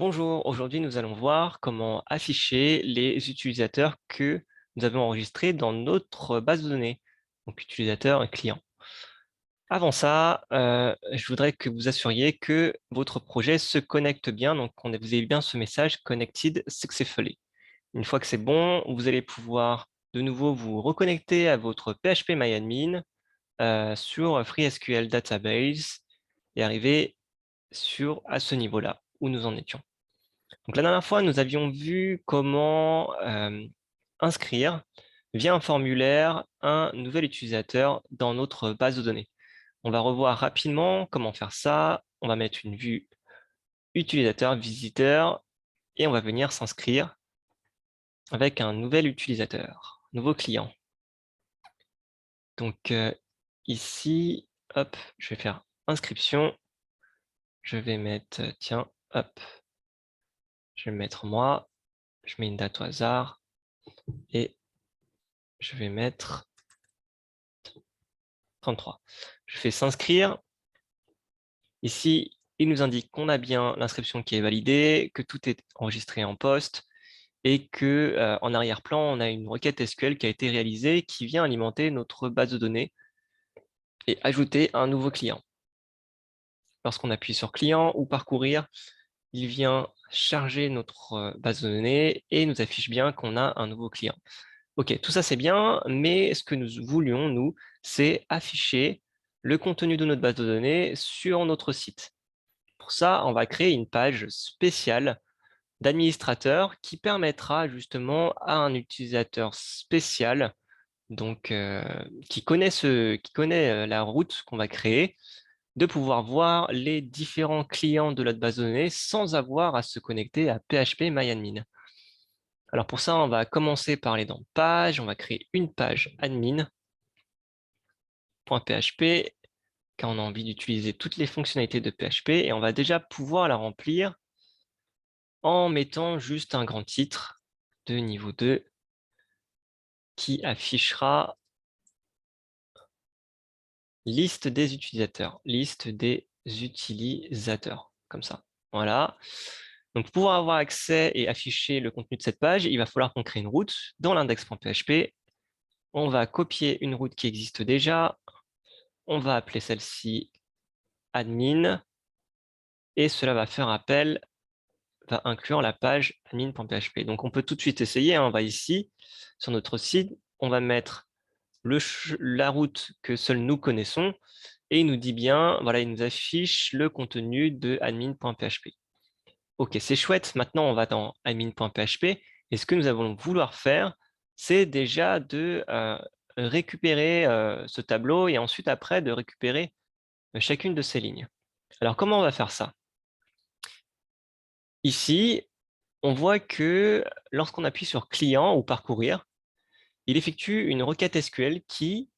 Bonjour, aujourd'hui nous allons voir comment afficher les utilisateurs que nous avons enregistrés dans notre base de données, donc utilisateurs et clients. Avant ça, je voudrais que vous assuriez que votre projet se connecte bien, donc vous avez bien ce message Connected Successfully. Une fois que c'est bon, vous allez pouvoir de nouveau vous reconnecter à votre PHP sur FreeSQL Database et arriver à ce niveau-là où nous en étions. Donc la dernière fois, nous avions vu comment inscrire via un formulaire un nouvel utilisateur dans notre base de données. On va revoir rapidement comment faire ça. On va mettre une vue utilisateur, visiteur, et on va venir s'inscrire avec un nouvel utilisateur, nouveau client. Donc ici, hop, je vais faire inscription. Je vais mettre, tiens, hop, je vais mettre moi, je mets une date au hasard et je vais mettre 33. Je fais s'inscrire. Ici, il nous indique qu'on a bien l'inscription qui est validée, que tout est enregistré en poste et que en arrière-plan, on a une requête SQL qui a été réalisée qui vient alimenter notre base de données et ajouter un nouveau client. Lorsqu'on appuie sur client ou parcourir, il vient charger notre base de données et nous affiche bien qu'on a un nouveau client. OK, tout ça c'est bien, mais ce que nous voulions, nous, c'est afficher le contenu de notre base de données sur notre site. Pour ça, on va créer une page spéciale d'administrateur qui permettra justement à un utilisateur spécial, donc qui connaît la route qu'on va créer, de pouvoir voir les différents clients de notre base de données sans avoir à se connecter à PHP Alors pour ça, on va commencer par aller dans page, on va créer une page admin.php car on a envie d'utiliser toutes les fonctionnalités de PHP et on va déjà pouvoir la remplir en mettant juste un grand titre de niveau 2 qui affichera liste des utilisateurs, comme ça. Voilà. Donc, pour pouvoir avoir accès et afficher le contenu de cette page, il va falloir qu'on crée une route dans l'index.php. On va copier une route qui existe déjà. On va appeler celle-ci admin. Et cela va va inclure la page admin.php. Donc, on peut tout de suite essayer. On va ici, sur notre site, on va mettre la route que seuls nous connaissons et il nous dit bien, voilà, il nous affiche le contenu de admin.php. Ok, c'est chouette. Maintenant, on va dans admin.php et ce que nous allons vouloir faire, c'est déjà de récupérer ce tableau et ensuite après de récupérer chacune de ces lignes. Alors, comment on va faire ça? Ici, on voit que lorsqu'on appuie sur client ou parcourir, il effectue une requête SQL qui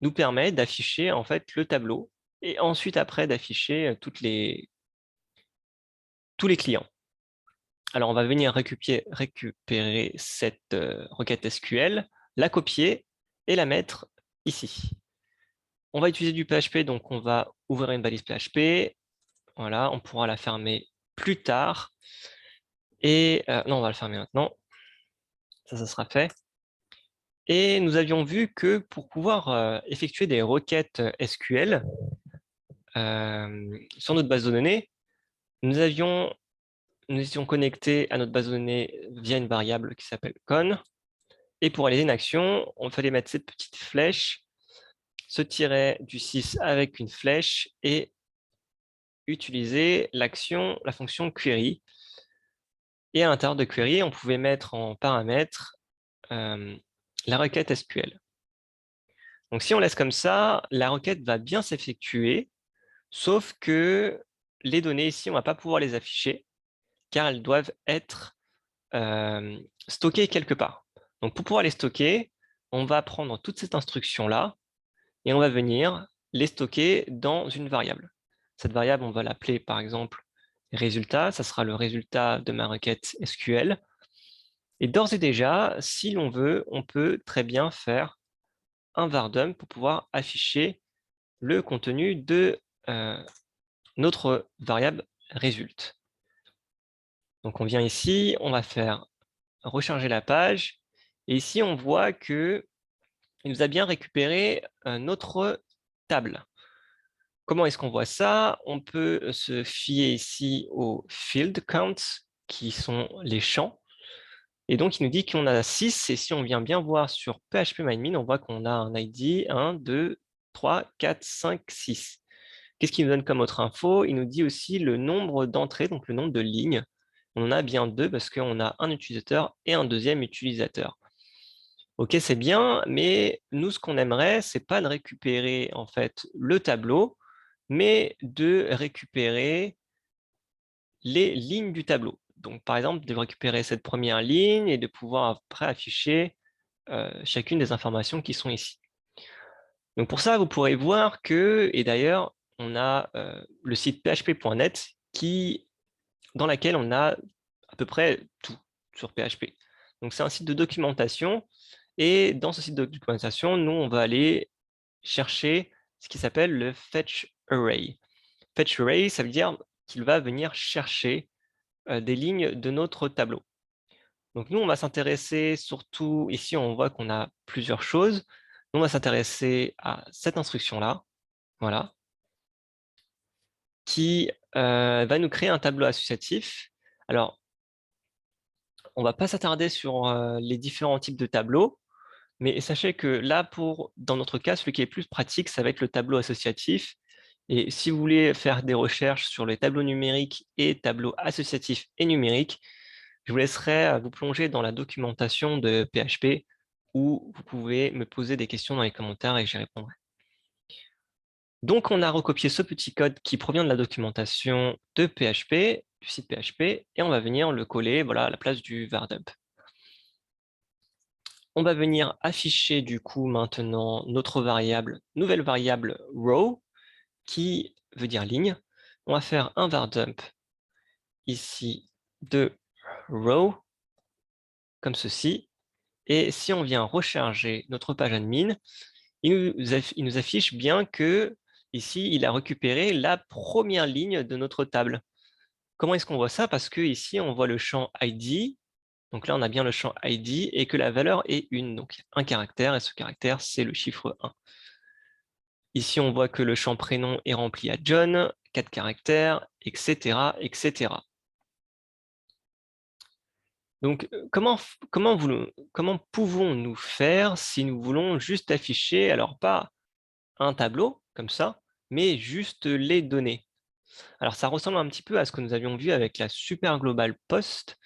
nous permet d'afficher en fait le tableau et ensuite après d'afficher tous les clients. Alors on va venir récupérer cette requête SQL, la copier et la mettre ici. On va utiliser du PHP, donc on va ouvrir une balise PHP. Voilà, on pourra la fermer plus tard. Et non, on va le fermer maintenant. Ça sera fait. Et nous avions vu que pour pouvoir effectuer des requêtes SQL sur notre base de données, nous étions connectés à notre base de données via une variable qui s'appelle con. Et pour réaliser une action, on fallait mettre cette petite flèche, ce tiret du 6 avec une flèche et utiliser la fonction query. Et à l'intérieur de query, on pouvait mettre en paramètre la requête SQL. Donc si on laisse comme ça, la requête va bien s'effectuer, sauf que les données ici, on ne va pas pouvoir les afficher, car elles doivent être stockées quelque part. Donc pour pouvoir les stocker, on va prendre toute cette instruction-là et on va venir les stocker dans une variable. Cette variable, on va l'appeler par exemple résultat, ça sera le résultat de ma requête SQL. Et d'ores et déjà, si l'on veut, on peut très bien faire un var_dump pour pouvoir afficher le contenu de notre variable résulte. Donc, on vient ici, on va faire recharger la page. Et ici, on voit qu'il nous a bien récupéré notre table. Comment est-ce qu'on voit ça? On peut se fier ici aux field counts, qui sont les champs. Et donc, il nous dit qu'on a 6. Et si on vient bien voir sur php-myadmin, on voit qu'on a un ID 1, 2, 3, 4, 5, 6. Qu'est-ce qu'il nous donne comme autre info? Il nous dit aussi le nombre d'entrées, donc le nombre de lignes. On en a bien 2 parce qu'on a un utilisateur et un deuxième utilisateur. Ok, c'est bien, mais nous, ce qu'on aimerait, c'est pas de récupérer en fait le tableau, mais de récupérer les lignes du tableau. Donc, par exemple, de récupérer cette première ligne et de pouvoir après afficher chacune des informations qui sont ici. Donc, pour ça, vous pourrez voir que, et d'ailleurs, on a le site php.net dans lequel on a à peu près tout sur PHP. Donc, c'est un site de documentation. Et dans ce site de documentation, nous, on va aller chercher ce qui s'appelle le fetch array. Fetch array, ça veut dire qu'il va venir chercher des lignes de notre tableau. Donc nous, on va s'intéresser surtout, ici on voit qu'on a plusieurs choses. Nous, on va s'intéresser à cette instruction-là, voilà, qui va nous créer un tableau associatif. Alors, on ne va pas s'attarder sur les différents types de tableaux, mais sachez que là, dans notre cas, celui qui est plus pratique, ça va être le tableau associatif. Et si vous voulez faire des recherches sur les tableaux numériques et tableaux associatifs et numériques, je vous laisserai vous plonger dans la documentation de PHP où vous pouvez me poser des questions dans les commentaires et j'y répondrai. Donc, on a recopié ce petit code qui provient de la documentation de PHP, du site PHP, et on va venir le coller voilà, à la place du var_dump. On va venir afficher du coup maintenant notre nouvelle variable row, qui veut dire ligne. On va faire un var_dump ici de row, comme ceci. Et si on vient recharger notre page admin, il nous affiche bien que ici, il a récupéré la première ligne de notre table. Comment est-ce qu'on voit ça? Parce que ici, on voit le champ ID. Donc là, on a bien le champ ID et que la valeur est 1, donc un caractère, et ce caractère, c'est le chiffre 1. Ici, on voit que le champ prénom est rempli à John, 4 caractères, etc., etc. Donc, comment pouvons-nous faire si nous voulons juste afficher, alors pas un tableau, comme ça, mais juste les données? Alors, ça ressemble un petit peu à ce que nous avions vu avec la super global post,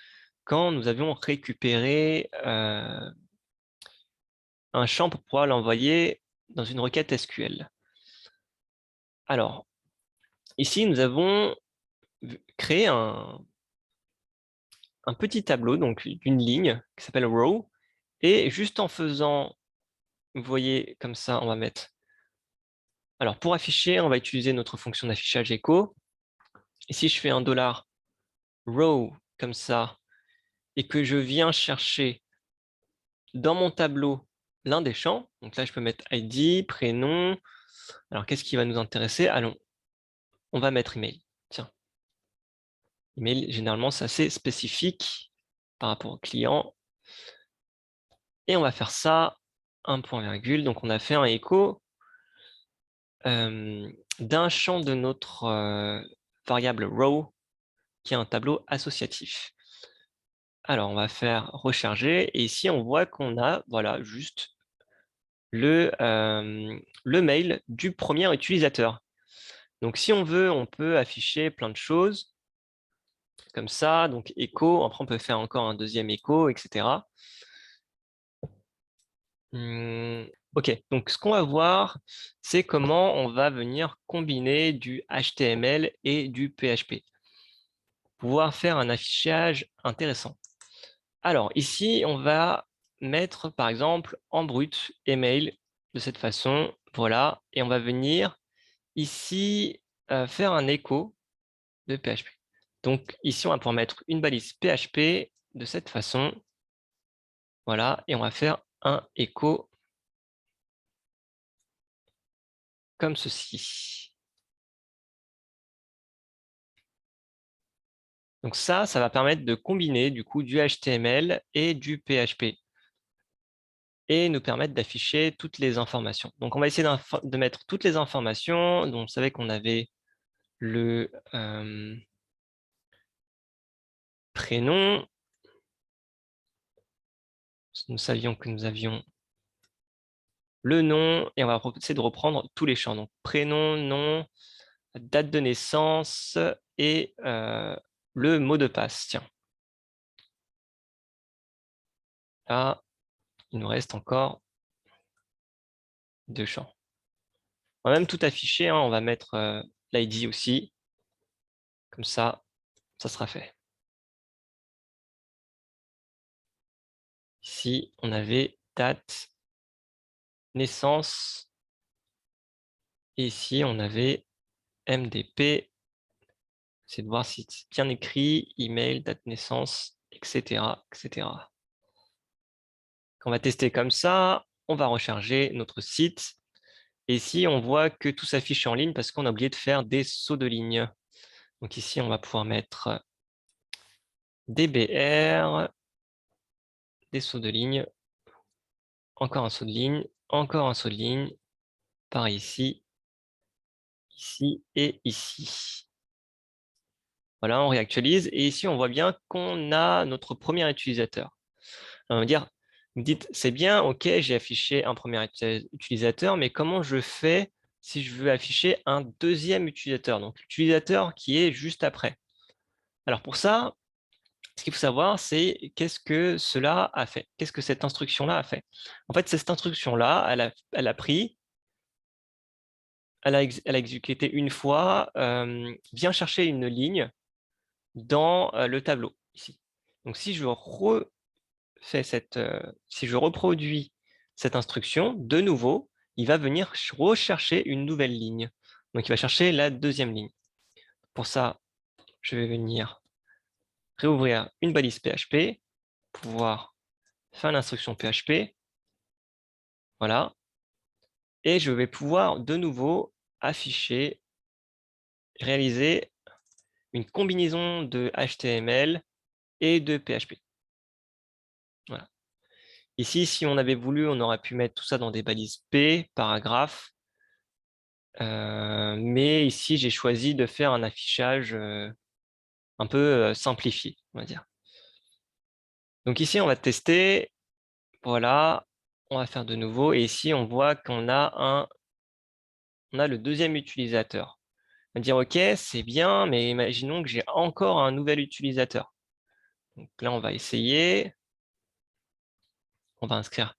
quand nous avions récupéré un champ pour pouvoir l'envoyer dans une requête SQL. Alors, ici, nous avons créé un petit tableau, donc une ligne qui s'appelle row, et juste en faisant, vous voyez, comme ça, on va mettre. Alors, pour afficher, on va utiliser notre fonction d'affichage echo. Et si je fais un $row comme ça, et que je viens chercher dans mon tableau l'un des champs, donc là, je peux mettre ID, prénom. Alors, qu'est-ce qui va nous intéresser? Allons, on va mettre email. Tiens, email, généralement, c'est assez spécifique par rapport au client. Et on va faire ça, un point virgule. Donc, on a fait un echo d'un champ de notre variable row, qui est un tableau associatif. Alors, on va faire recharger. Et ici, on voit qu'on a voilà, juste le mail du premier utilisateur. Donc, si on veut, on peut afficher plein de choses comme ça. Donc, echo. Après, on peut faire encore un deuxième echo, etc. OK, donc ce qu'on va voir, c'est comment on va venir combiner du HTML et du PHP. Pouvoir faire un affichage intéressant. Alors, ici, on va mettre, par exemple, en brut email de cette façon. Voilà, et on va venir ici faire un écho de PHP. Donc, ici, on va pouvoir mettre une balise PHP de cette façon. Voilà, et on va faire un écho comme ceci. Donc ça va permettre de combiner du coup du HTML et du PHP et nous permettre d'afficher toutes les informations. Donc on va essayer de mettre toutes les informations. Donc vous savez qu'on avait le prénom. Nous savions que nous avions le nom et on va essayer de reprendre tous les champs. Donc prénom, nom, date de naissance et le mot de passe. Tiens. Là, il nous reste encore 2 champs. On va même tout afficher, hein. On va mettre l'ID aussi. Comme ça sera fait. Ici, on avait date, naissance. Et ici, on avait MDP. C'est de voir si c'est bien écrit, email, date de naissance, etc., etc. On va tester comme ça. On va recharger notre site. Et ici, on voit que tout s'affiche en ligne parce qu'on a oublié de faire des sauts de ligne. Donc ici, on va pouvoir mettre DBR, des sauts de ligne, encore un saut de ligne, encore un saut de ligne, par ici, ici et ici. Voilà, on réactualise et ici, on voit bien qu'on a notre premier utilisateur. On va dire, vous me dites, c'est bien, ok, j'ai affiché un premier utilisateur, mais comment je fais si je veux afficher un deuxième utilisateur, donc l'utilisateur qui est juste après? Alors pour ça, ce qu'il faut savoir, c'est qu'est-ce que cela a fait? Qu'est-ce que cette instruction-là a fait? En fait, cette instruction-là, elle a pris, elle a exécuté une fois, vient chercher une ligne dans le tableau, ici. Donc si je si je reproduis cette instruction, de nouveau, il va venir rechercher une nouvelle ligne. Donc il va chercher la deuxième ligne. Pour ça, je vais venir réouvrir une balise PHP, pouvoir faire l'instruction PHP. Voilà. Et je vais pouvoir de nouveau afficher, réaliser une combinaison de HTML et de PHP. Voilà. Ici, si on avait voulu, on aurait pu mettre tout ça dans des balises P, paragraphe. Mais ici, j'ai choisi de faire un affichage un peu simplifié, on va dire. Donc ici, on va tester. Voilà, on va faire de nouveau. Et ici, on voit qu'on a le deuxième utilisateur. On va dire, OK, c'est bien, mais imaginons que j'ai encore un nouvel utilisateur. Donc là, on va essayer. On va inscrire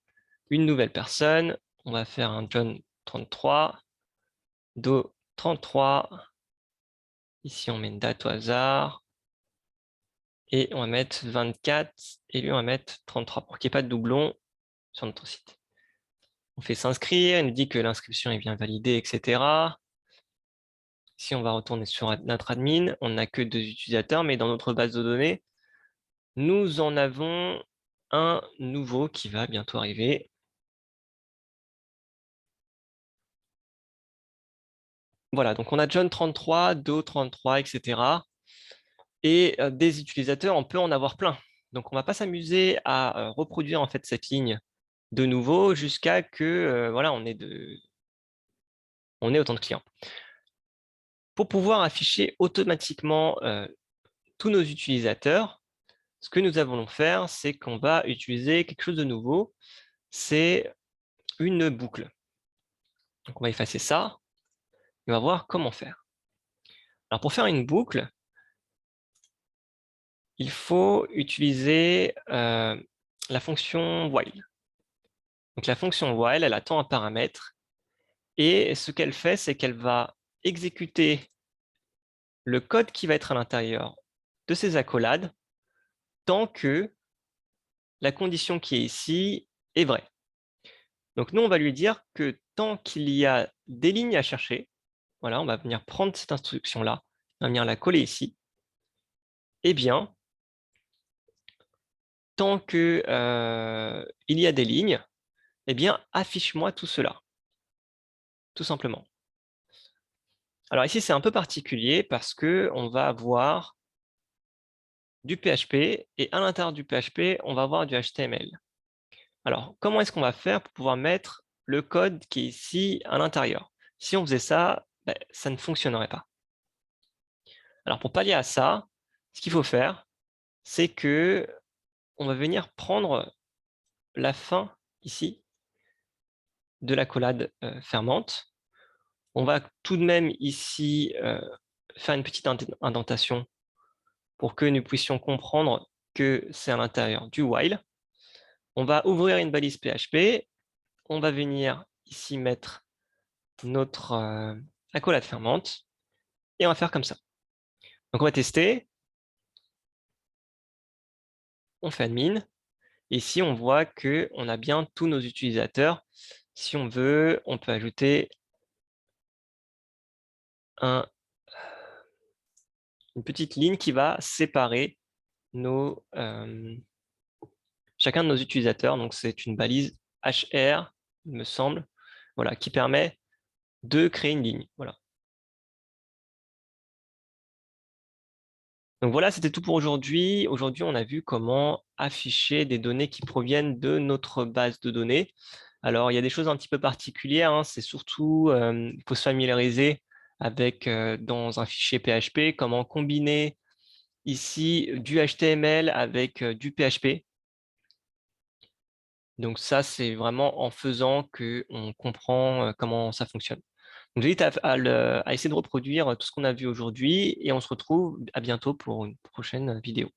une nouvelle personne. On va faire un John 33, Do 33. Ici, on met une date au hasard. Et on va mettre 24 et lui, on va mettre 33 pour qu'il n'y ait pas de doublon sur notre site. On fait s'inscrire, il nous dit que l'inscription est bien validée, etc. Si on va retourner sur notre admin, on n'a que 2 utilisateurs, mais dans notre base de données, nous en avons un nouveau qui va bientôt arriver. Voilà, donc on a John 33, Do 33, etc. Et des utilisateurs, on peut en avoir plein. Donc on ne va pas s'amuser à reproduire en fait cette ligne de nouveau jusqu'à que voilà, on ait autant de clients. Pour pouvoir afficher automatiquement tous nos utilisateurs, ce que nous allons faire, c'est qu'on va utiliser quelque chose de nouveau, c'est une boucle. Donc on va effacer ça, et on va voir comment faire. Alors pour faire une boucle, il faut utiliser la fonction while. Donc la fonction while, elle attend un paramètre, et ce qu'elle fait, c'est qu'elle va exécuter le code qui va être à l'intérieur de ces accolades tant que la condition qui est ici est vraie. Donc nous, on va lui dire que tant qu'il y a des lignes à chercher, voilà, on va venir prendre cette instruction-là, on va venir la coller ici, eh bien, tant qu'il y a des lignes, eh bien, affiche-moi tout cela, tout simplement. Alors ici, c'est un peu particulier parce qu'on va avoir du PHP et à l'intérieur du PHP, on va avoir du HTML. Alors, comment est-ce qu'on va faire pour pouvoir mettre le code qui est ici à l'intérieur? Si on faisait ça, ça ne fonctionnerait pas. Alors, pour pallier à ça, ce qu'il faut faire, c'est que on va venir prendre la fin ici de l'accolade fermante. On va tout de même ici faire une petite indentation pour que nous puissions comprendre que c'est à l'intérieur du while. On va ouvrir une balise PHP. On va venir ici mettre notre accolade fermante et on va faire comme ça. Donc on va tester. On fait admin. Ici, on voit qu'on a bien tous nos utilisateurs. Si on veut, on peut ajouter une petite ligne qui va séparer chacun de nos utilisateurs. Donc, c'est une balise HR, il me semble, voilà, qui permet de créer une ligne. Voilà. Donc voilà, c'était tout pour aujourd'hui. Aujourd'hui, on a vu comment afficher des données qui proviennent de notre base de données. Alors, il y a des choses un petit peu particulières. C'est surtout, il faut se familiariser avec, dans un fichier PHP, comment combiner ici du HTML avec du PHP. Donc ça, c'est vraiment en faisant qu'on comprend comment ça fonctionne. Donc, j'invite à essayer de reproduire tout ce qu'on a vu aujourd'hui et on se retrouve à bientôt pour une prochaine vidéo.